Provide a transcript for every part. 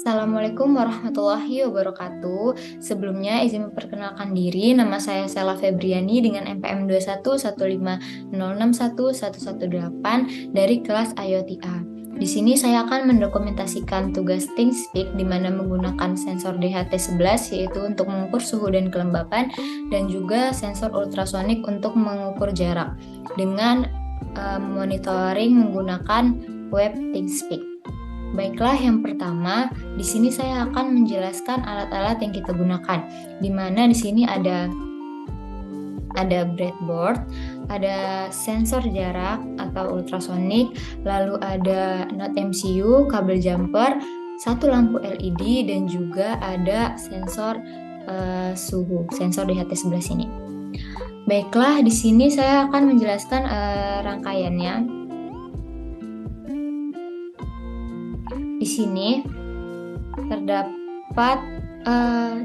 Assalamualaikum warahmatullahi wabarakatuh. Sebelumnya izin memperkenalkan diri, nama saya Sela Febriani dengan NPM 21150611118 dari kelas IoT-A. Di sini saya akan mendokumentasikan tugas ThinkSpeak di mana menggunakan sensor DHT11 yaitu untuk mengukur suhu dan kelembapan dan juga sensor ultrasonik untuk mengukur jarak dengan monitoring menggunakan web ThinkSpeak. Baiklah, yang pertama, di sini saya akan menjelaskan alat-alat yang kita gunakan. Di mana di sini ada breadboard, ada sensor jarak atau ultrasonik, lalu ada Node MCU, kabel jumper, satu lampu LED, dan juga ada sensor suhu, sensor DHT11 ini. Baiklah, di sini saya akan menjelaskan rangkaiannya. Di sini terdapat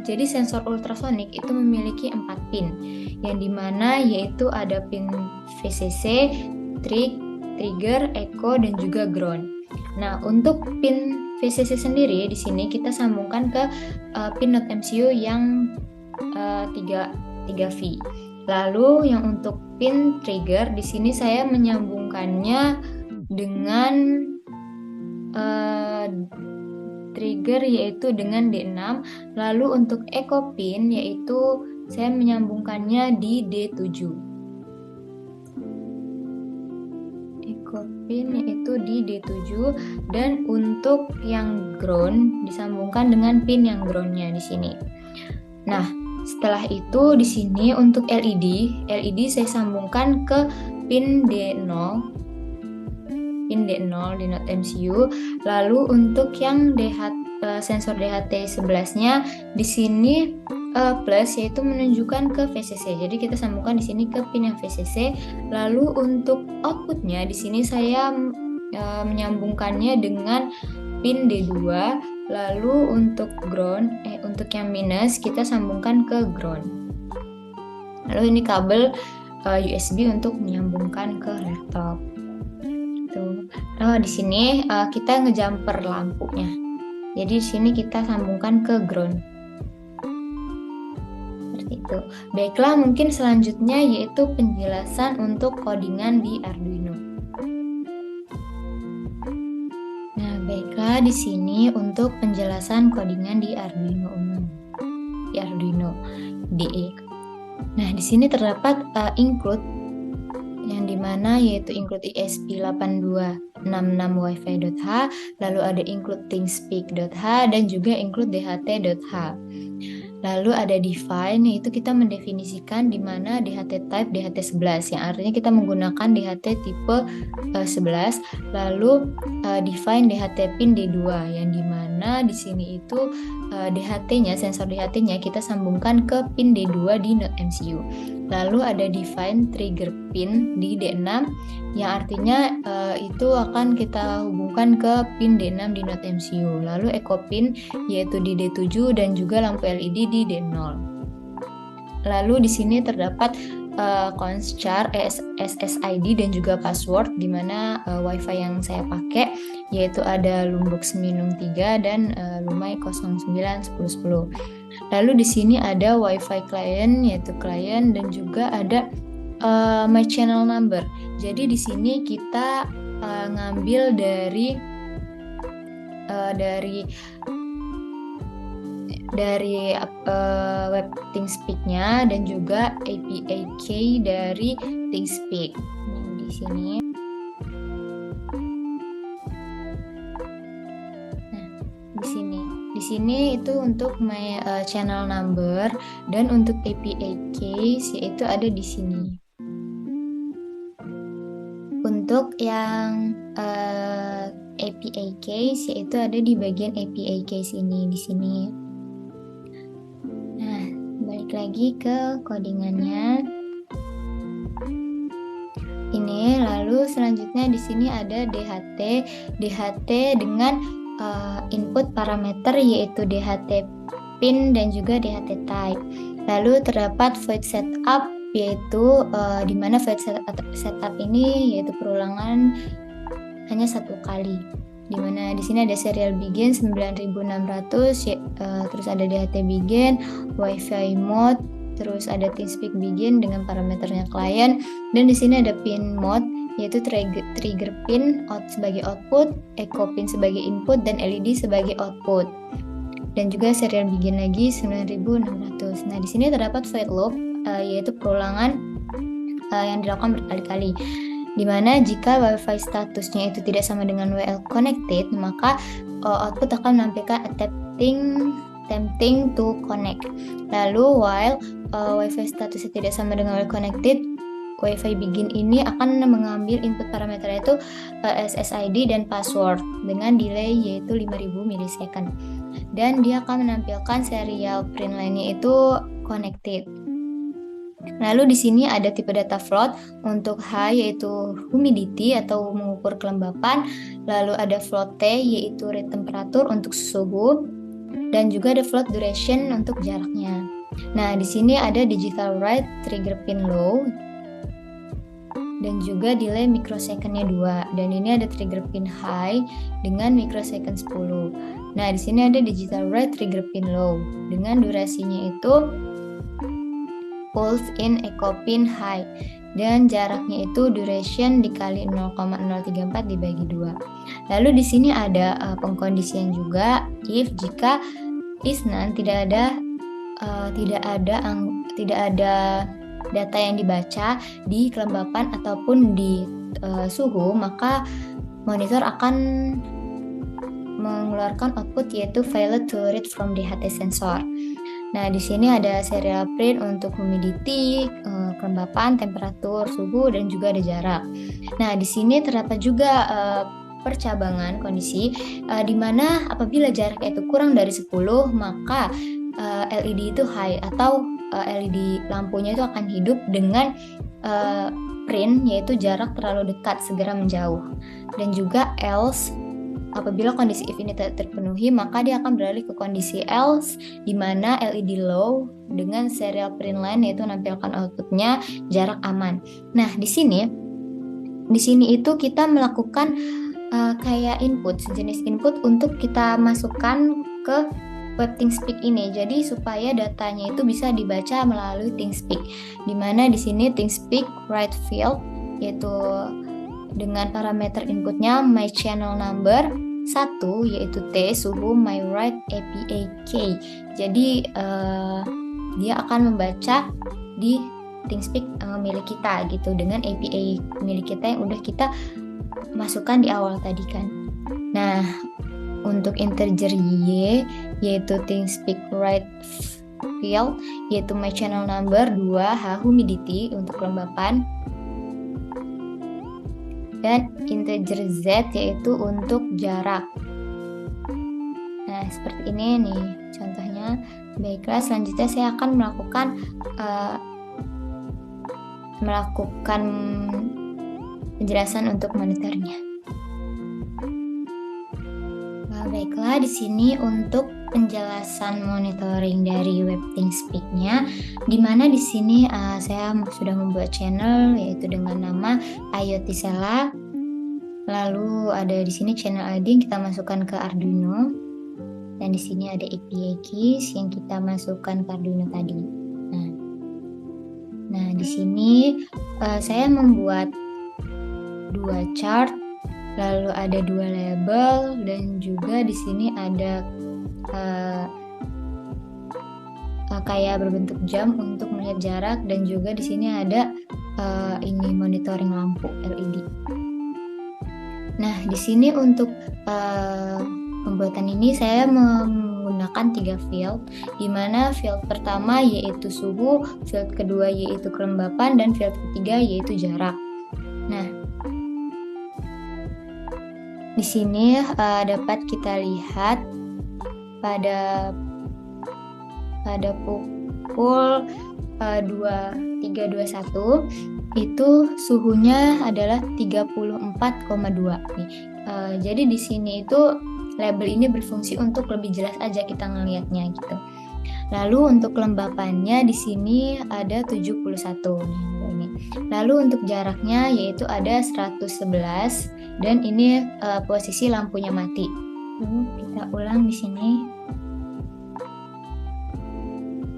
jadi sensor ultrasonik itu memiliki 4 pin, yang dimana yaitu ada pin VCC, trigger, echo, dan juga ground. Nah, untuk pin VCC sendiri di sini kita sambungkan ke pin Node MCU yang 3V. Lalu yang untuk pin trigger di sini saya menyambungkannya dengan trigger yaitu dengan D6, lalu untuk echo pin yaitu saya menyambungkannya di D7. Echo pin yaitu di D7, dan untuk yang ground disambungkan dengan pin yang groundnya di sini. Nah, setelah itu di sini untuk LED saya sambungkan ke pin D0 di Node MCU. Lalu untuk yang sensor DHT11-nya di sini plus yaitu menunjukkan ke VCC. Jadi kita sambungkan di sini ke pin yang VCC. Lalu untuk outputnya di sini saya menyambungkannya dengan pin D2. Lalu untuk untuk yang minus kita sambungkan ke ground. Lalu ini kabel USB untuk menyambungkan ke laptop. Nah, di sini kita ngejumper lampunya. Jadi di sini kita sambungkan ke ground. Seperti itu. Baiklah, mungkin selanjutnya yaitu penjelasan untuk codingan di Arduino. Nah, baiklah, di sini untuk penjelasan codingan di Arduino Uno. Di Arduino DE. Nah, di sini terdapat include yang dimana yaitu include ESP8266 wifi.h, lalu ada include ThinkSpeak.h, dan juga include DHT.h. Lalu ada define, yaitu kita mendefinisikan di mana DHT type DHT11, yang artinya kita menggunakan DHT tipe 11. Lalu define DHT pin D2, yang dimana di sini itu DHT-nya, sensor DHT-nya kita sambungkan ke pin D2 di Node MCU. Lalu ada define trigger pin di D6, yang artinya itu akan kita hubungkan ke pin D6 di Node MCU. Lalu echo pin yaitu di D7 dan juga lampu LED di D0. Lalu di sini terdapat conchar, SSID dan juga password, di mana WiFi yang saya pakai yaitu ada Lumbox Minung 3 dan Lumai 091010. Lalu di sini ada WiFi client yaitu client, dan juga ada my channel number. Jadi di sini kita ngambil dari web ThinkSpeak-nya dan juga API key dari ThinkSpeak. Di sini. Nah, di sini itu untuk my channel number, dan untuk API keys yaitu ada di sini. Untuk yang API keys yaitu ada di bagian API keys ini di sini. Nah, balik lagi ke codingannya. Ini lalu selanjutnya di sini ada DHT dengan input parameter yaitu DHT pin dan juga DHT type. Lalu terdapat void setup yaitu di mana void setup ini yaitu perulangan hanya 1 kali. Dimana di sini ada serial begin 9600, terus ada DHT begin, WiFi mode, terus ada TeamSpeak begin dengan parameternya klien, dan di sini ada pin mode yaitu trigger pin sebagai output, echo pin sebagai input, dan LED sebagai output. Dan juga serial begin lagi 9600. Nah, di sini terdapat void loop yaitu perulangan yang dilakukan berkali-kali. Dimana jika WiFi statusnya itu tidak sama dengan WL connected, maka output akan menampilkan attempting to connect. Lalu while WiFi statusnya tidak sama dengan WL connected, WiFi begin ini akan mengambil input parameter itu SSID dan password dengan delay yaitu 5000 milisecond. Dan dia akan menampilkan serial print line-nya itu connected. Lalu di sini ada tipe data float untuk H yaitu humidity atau mengukur kelembapan, lalu ada float T yaitu rate temperatur untuk suhu, dan juga ada float duration untuk jaraknya. Nah, di sini ada digital write trigger pin low dan juga delay microsecond-nya 2, dan ini ada trigger pin high dengan microsecond 10. Nah, di sini ada digital write trigger pin low dengan durasinya itu pulse in echo pin high, dan jaraknya itu duration dikali 0,034 dibagi 2. Lalu di sini ada pengkondisian juga if jika is none tidak ada data yang dibaca di kelembapan ataupun di suhu, maka monitor akan mengeluarkan output yaitu failed to read from DHT sensor. Nah, di sini ada serial print untuk humidity, kelembapan, temperatur, suhu, dan juga ada jarak. Nah, di sini terdapat juga percabangan kondisi di mana apabila jaraknya itu kurang dari 10, maka LED itu high atau LED lampunya itu akan hidup dengan print yaitu jarak terlalu dekat segera menjauh. Dan juga else apabila kondisi if ini tidak terpenuhi, maka dia akan beralih ke kondisi else di mana LED low dengan serial print line yaitu menampilkan outputnya jarak aman. Nah, di sini itu kita melakukan kayak input, sejenis input untuk kita masukkan ke web TeamSpeak ini. Jadi supaya datanya itu bisa dibaca melalui TeamSpeak. Di mana di sini TeamSpeak write field yaitu dengan parameter inputnya my channel number 1 yaitu T, suhu my write APA K. Jadi dia akan membaca di TeamSpeak milik kita gitu dengan APA milik kita yang udah kita masukkan di awal tadi kan. Nah, untuk integer Y yaitu TeamSpeak write field yaitu my channel number 2 H humidity untuk kelembapan, dan integer Z yaitu untuk jarak. Nah, seperti ini nih contohnya. Baiklah, selanjutnya saya akan melakukan penjelasan untuk monitornya. Baiklah, di sini untuk penjelasan monitoring dari web TeamSpeak-nya, di mana di sini saya sudah membuat channel yaitu dengan nama IoT Sela. Lalu ada di sini channel ID yang kita masukkan ke Arduino, dan di sini ada API keys yang kita masukkan ke Arduino tadi. Nah di sini saya membuat 2 chart, lalu ada 2 label, dan juga di sini ada kayak berbentuk jam untuk melihat jarak, dan juga di sini ada ini monitoring lampu LED. Nah, di sini untuk pembuatan ini saya menggunakan 3 field, di mana field pertama yaitu suhu, field kedua yaitu kelembapan, dan field ketiga yaitu jarak. Nah, di sini dapat kita lihat pada pukul 23.21 itu suhunya adalah 34,2 nih. Jadi di sini itu label ini berfungsi untuk lebih jelas aja kita ngelihatnya gitu. Lalu untuk kelembapannya di sini ada 71 nih. Lalu untuk jaraknya yaitu ada 111 dan ini posisi lampunya mati. Lalu kita ulang di sini.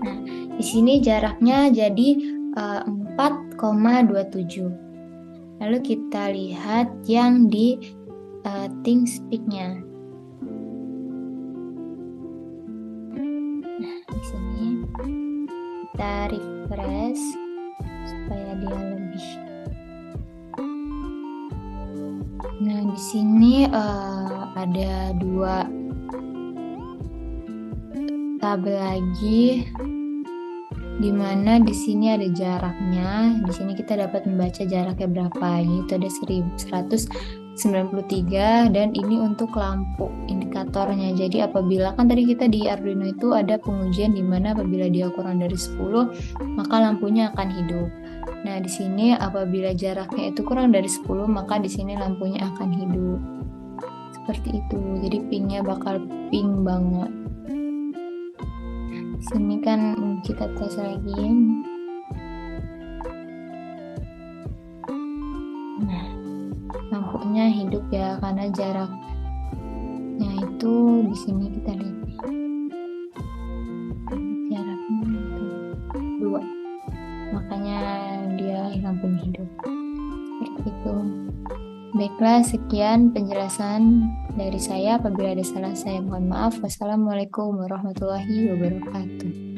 Nah, di sini jaraknya jadi 4,27. Lalu kita lihat yang di ThinkSpeak-nya. Nah, di sini kita refresh supaya dia lebih. Nah, di sini ada 2 tabel lagi, di mana di sini ada jaraknya. Di sini kita dapat membaca jaraknya berapa, yaitu ada 1193 dan ini untuk lampu indikatornya. Jadi apabila kan tadi kita di Arduino itu ada pengujian di mana apabila dia kurang dari 10 maka lampunya akan hidup. Nah, di sini apabila jaraknya itu kurang dari 10 maka di sini lampunya akan hidup. Seperti itu. Jadi pingnya bakal pink banget. Di sini kan kita tes lagi. Nah, lampunya hidup ya karena jaraknya itu di sini kita lihat jaraknya itu 2, makanya dia lampunya hidup. Seperti itu. Baiklah, sekian penjelasan dari saya. Apabila ada salah saya mohon maaf. Wassalamualaikum warahmatullahi wabarakatuh.